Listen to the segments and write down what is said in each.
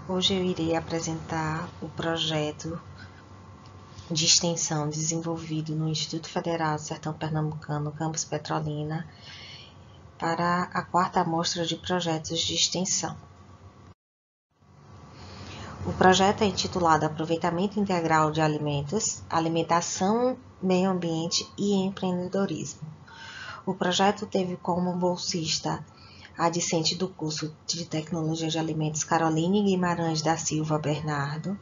Hoje eu irei apresentar o projeto de extensão desenvolvido no Instituto Federal do Sertão Pernambucano, campus Petrolina, para a 4ª Mostra de Projetos de Extensão. O projeto é intitulado Aproveitamento Integral de Alimentos, Alimentação, Meio Ambiente e Empreendedorismo. O projeto teve como bolsista a discente do curso de Tecnologia de Alimentos Caroline Guimarães da Silva Bernardo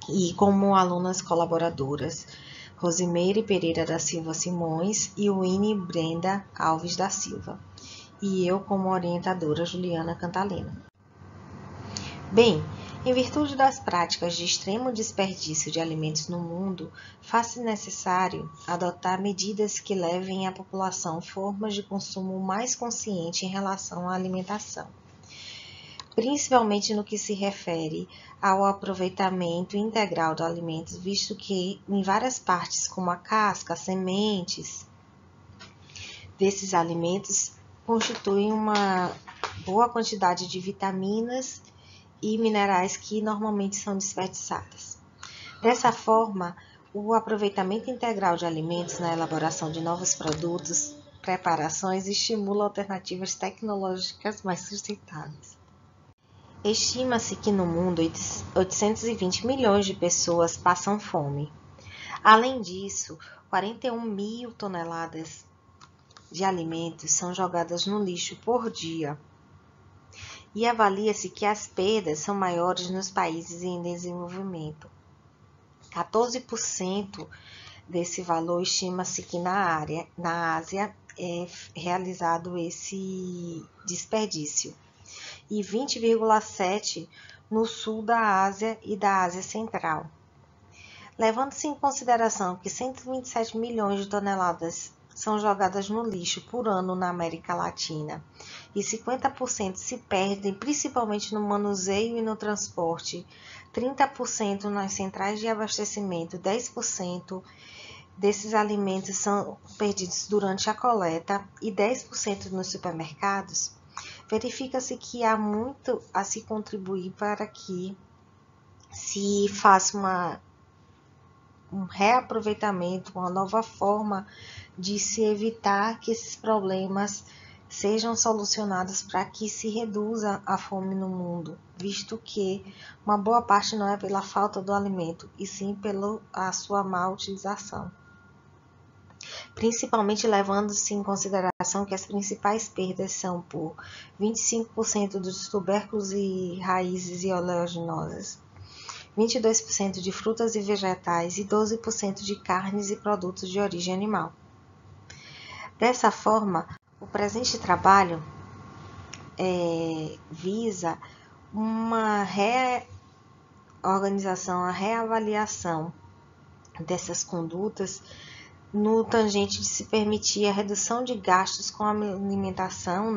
e como alunas colaboradoras Rosimeire Pereira da Silva Simões e Winnie Brenda Alves da Silva, e eu como orientadora Juliana Cantalena. Bem, em virtude das práticas de extremo desperdício de alimentos no mundo, faz-se necessário adotar medidas que levem a população a formas de consumo mais consciente em relação à alimentação, principalmente no que se refere ao aproveitamento integral dos alimentos, visto que em várias partes, como a casca, as sementes desses alimentos, constituem uma boa quantidade de vitaminas e minerais que normalmente são desperdiçadas. Dessa forma, o aproveitamento integral de alimentos na elaboração de novos produtos, preparações estimula alternativas tecnológicas mais sustentáveis. Estima-se que no mundo 820 milhões de pessoas passam fome. Além disso, 41 mil toneladas de alimentos são jogadas no lixo por dia. E avalia-se que as perdas são maiores nos países em desenvolvimento. 14% desse valor estima-se que na Ásia é realizado esse desperdício, e 20,7% no sul da Ásia e da Ásia Central. Levando-se em consideração que 127 milhões de toneladas são jogadas no lixo por ano na América Latina e 50% se perdem principalmente no manuseio e no transporte, 30% nas centrais de abastecimento, 10% desses alimentos são perdidos durante a coleta e 10% nos supermercados, verifica-se que há muito a se contribuir para que se faça um reaproveitamento, uma nova forma de se evitar que esses problemas sejam solucionados para que se reduza a fome no mundo, visto que uma boa parte não é pela falta do alimento, e sim pela sua má utilização. Principalmente levando-se em consideração que as principais perdas são por 25% dos tubérculos e raízes e oleaginosas, 22% de frutas e vegetais e 12% de carnes e produtos de origem animal. Dessa forma, o presente trabalho visa uma reorganização, a reavaliação dessas condutas no tangente de se permitir a redução de gastos com a alimentação,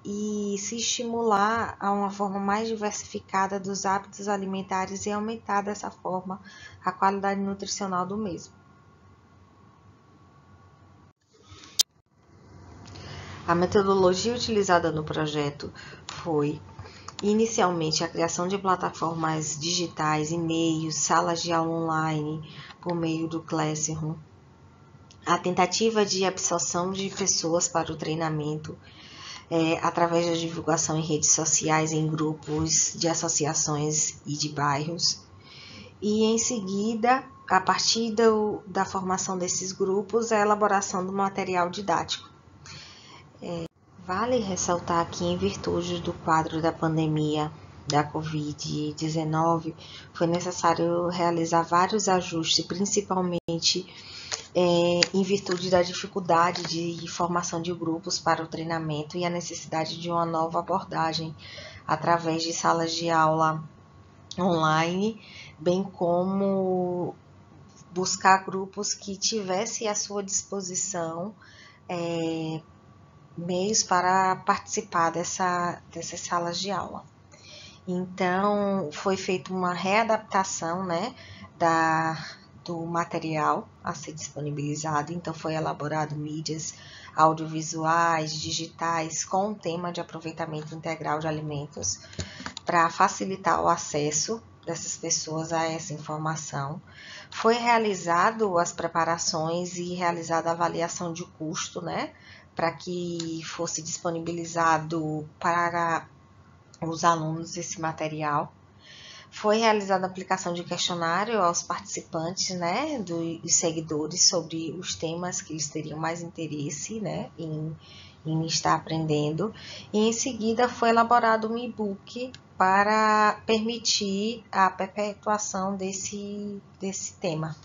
e se estimular a uma forma mais diversificada dos hábitos alimentares e aumentar dessa forma a qualidade nutricional do mesmo. A metodologia utilizada no projeto foi, inicialmente, a criação de plataformas digitais, e-mails, salas de aula online por meio do Classroom, a tentativa de absorção de pessoas para o treinamento, através da divulgação em redes sociais, em grupos de associações e de bairros, e em seguida, a partir da formação desses grupos, a elaboração do material didático. Vale ressaltar que, em virtude do quadro da pandemia da Covid-19, foi necessário realizar vários ajustes, principalmente em virtude da dificuldade de formação de grupos para o treinamento e a necessidade de uma nova abordagem através de salas de aula online, bem como buscar grupos que tivessem à sua disposição meios para participar dessas salas de aula. Então, foi feita uma readaptação, do material a ser disponibilizado. Então, foi elaborado mídias audiovisuais, digitais, com o tema de aproveitamento integral de alimentos, para facilitar o acesso dessas pessoas a essa informação. Foi realizado as preparações e realizada a avaliação de custo, né, para que fosse disponibilizado para os alunos esse material. Foi realizada a aplicação de questionário aos participantes, né, dos seguidores, sobre os temas que eles teriam mais interesse, né, em estar aprendendo. E em seguida foi elaborado um e-book para permitir a perpetuação desse tema.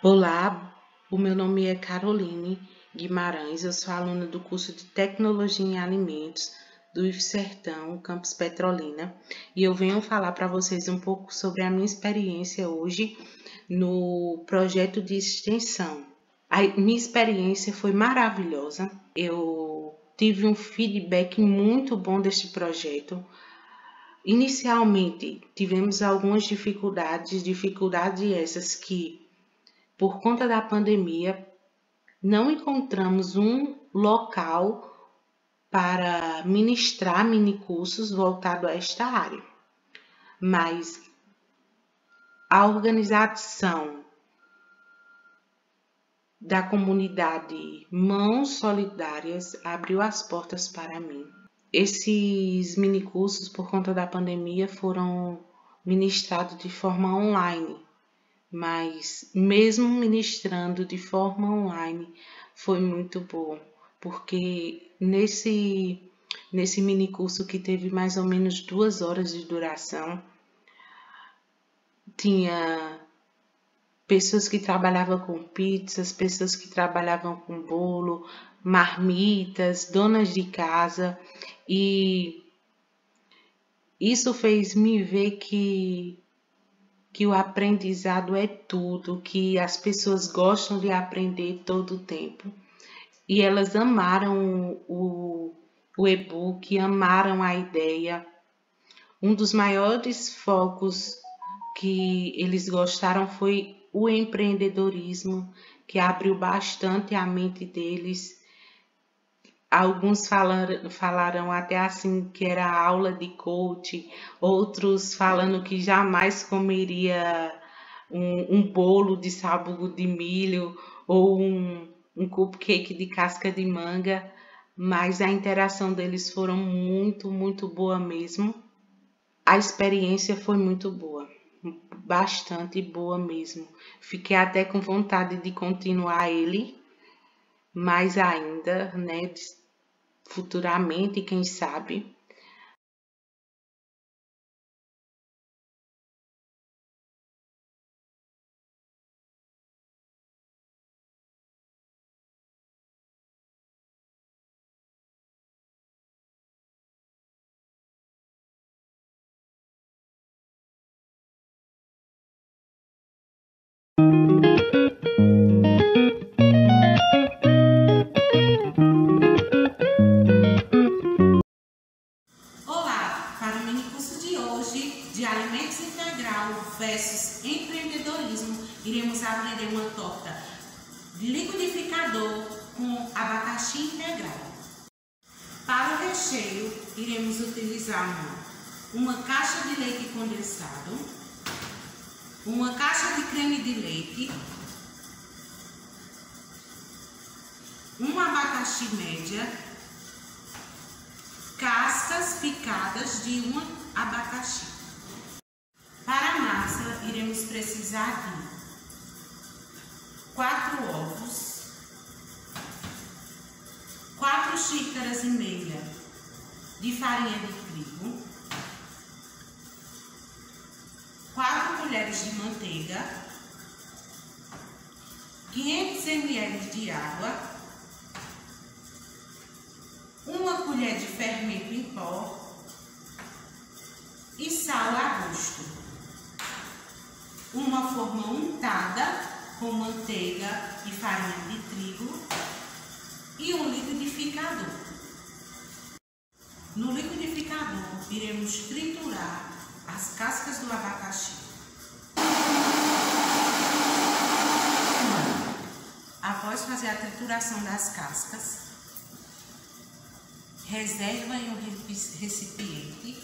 Olá, o meu nome é Caroline Guimarães, eu sou aluna do curso de Tecnologia em Alimentos do IF Sertão, campus Petrolina, e eu venho falar para vocês um pouco sobre a minha experiência hoje no projeto de extensão. A minha experiência foi maravilhosa, eu tive um feedback muito bom deste projeto. Inicialmente, tivemos algumas dificuldades essas que, por conta da pandemia, não encontramos um local para ministrar minicursos voltados a esta área. Mas a organização da comunidade Mãos Solidárias abriu as portas para mim. Esses minicursos, por conta da pandemia, foram ministrados de forma online. Mas mesmo ministrando de forma online foi muito bom, porque nesse minicurso, que teve mais ou menos 2 horas de duração, tinha pessoas que trabalhavam com pizzas, pessoas que trabalhavam com bolo, marmitas, donas de casa, e isso fez me ver que o aprendizado é tudo, que as pessoas gostam de aprender todo o tempo. E elas amaram o e-book, amaram a ideia. Um dos maiores focos que eles gostaram foi o empreendedorismo, que abriu bastante a mente deles. Alguns falaram até assim que era aula de coach, outros falando que jamais comeria um bolo de sabugo de milho ou um cupcake de casca de manga, mas a interação deles foram muito boa mesmo. A experiência foi muito boa, bastante boa mesmo. Fiquei até com vontade de continuar ele, mais ainda, né, futuramente, quem sabe. Olá, para o minicurso de hoje de Alimentos Integral versus Empreendedorismo, iremos aprender uma torta de liquidificador com abacaxi integral. Para o recheio, iremos utilizar uma caixa de leite condensado, uma caixa de creme de leite, um abacaxi média, cascas picadas de um abacaxi. Para a massa, iremos precisar de 4 ovos, 4 xícaras e meia de farinha de trigo, 4 colheres de manteiga, 500 ml de água, 1 colher de fermento em pó e sal a gosto. Uma forma untada com manteiga e farinha de trigo e um liquidificador. No liquidificador, iremos triturar as cascas do abacaxi. Após fazer a trituração das cascas, reserva em um recipiente.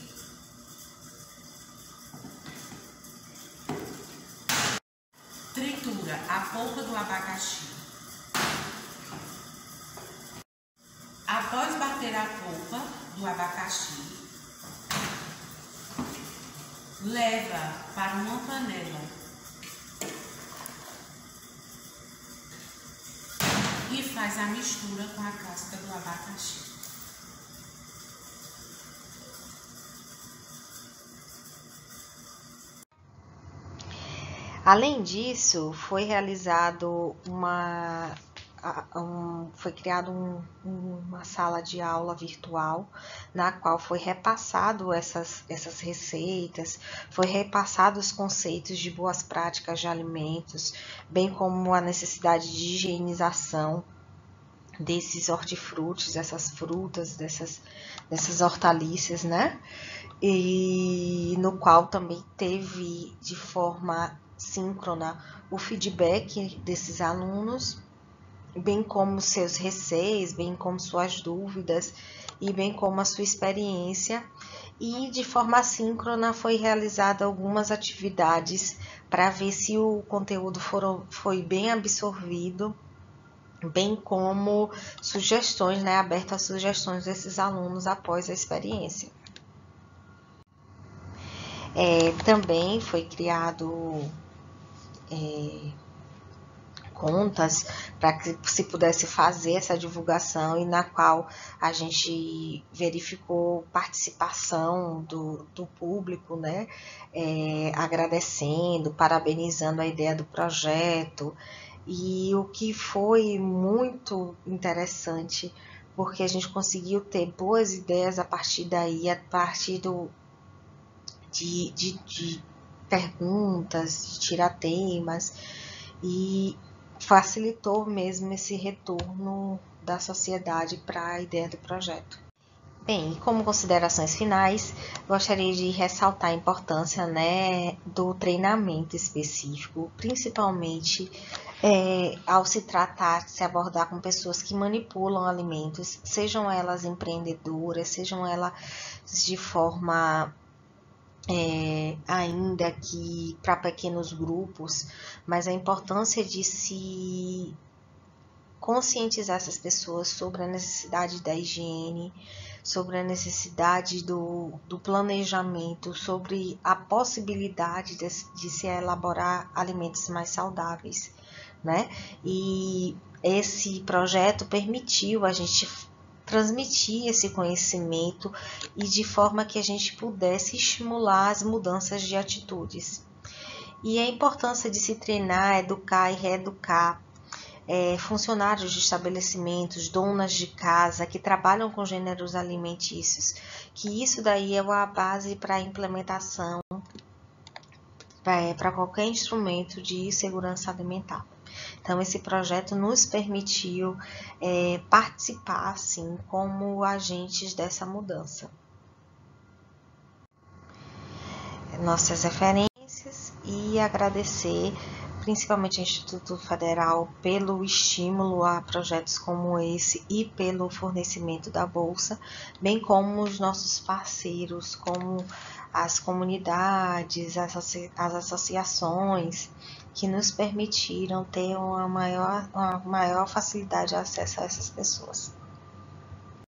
Tritura a polpa do abacaxi. Após bater a polpa do abacaxi, leva para uma panela e faz a mistura com a casca do abacaxi. Além disso, foi realizado foi criado uma sala de aula virtual, na qual foi repassado essas receitas, foi repassado os conceitos de boas práticas de alimentos, bem como a necessidade de higienização desses hortifrutis, dessas frutas, dessas hortaliças, né? E no qual também teve de forma síncrona o feedback desses alunos, bem como seus receios, bem como suas dúvidas e bem como a sua experiência. E de forma síncrona foi realizada algumas atividades para ver se o conteúdo foi bem absorvido, bem como sugestões, né, aberto a sugestões desses alunos após a experiência. Também foi criado contas para que se pudesse fazer essa divulgação, e na qual a gente verificou participação do público, né? Agradecendo, parabenizando a ideia do projeto, e o que foi muito interessante, porque a gente conseguiu ter boas ideias a partir daí, a partir de perguntas, de tirar temas, e facilitou mesmo esse retorno da sociedade para a ideia do projeto. Bem, como considerações finais, gostaria de ressaltar a importância, né, do treinamento específico, principalmente ao se abordar com pessoas que manipulam alimentos, sejam elas empreendedoras, sejam elas de forma ainda que para pequenos grupos, mas a importância de se conscientizar essas pessoas sobre a necessidade da higiene, sobre a necessidade do planejamento, sobre a possibilidade de se elaborar alimentos mais saudáveis, né? E esse projeto permitiu a gente transmitir esse conhecimento e de forma que a gente pudesse estimular as mudanças de atitudes. E a importância de se treinar, educar e reeducar funcionários de estabelecimentos, donas de casa que trabalham com gêneros alimentícios, que isso daí é a base para a implementação para qualquer instrumento de segurança alimentar. Então, esse projeto nos permitiu participar, assim, como agentes dessa mudança. Nossas referências, e agradecer principalmente ao Instituto Federal pelo estímulo a projetos como esse e pelo fornecimento da bolsa, bem como os nossos parceiros, como as comunidades, as associações, que nos permitiram ter uma maior facilidade de acesso a essas pessoas.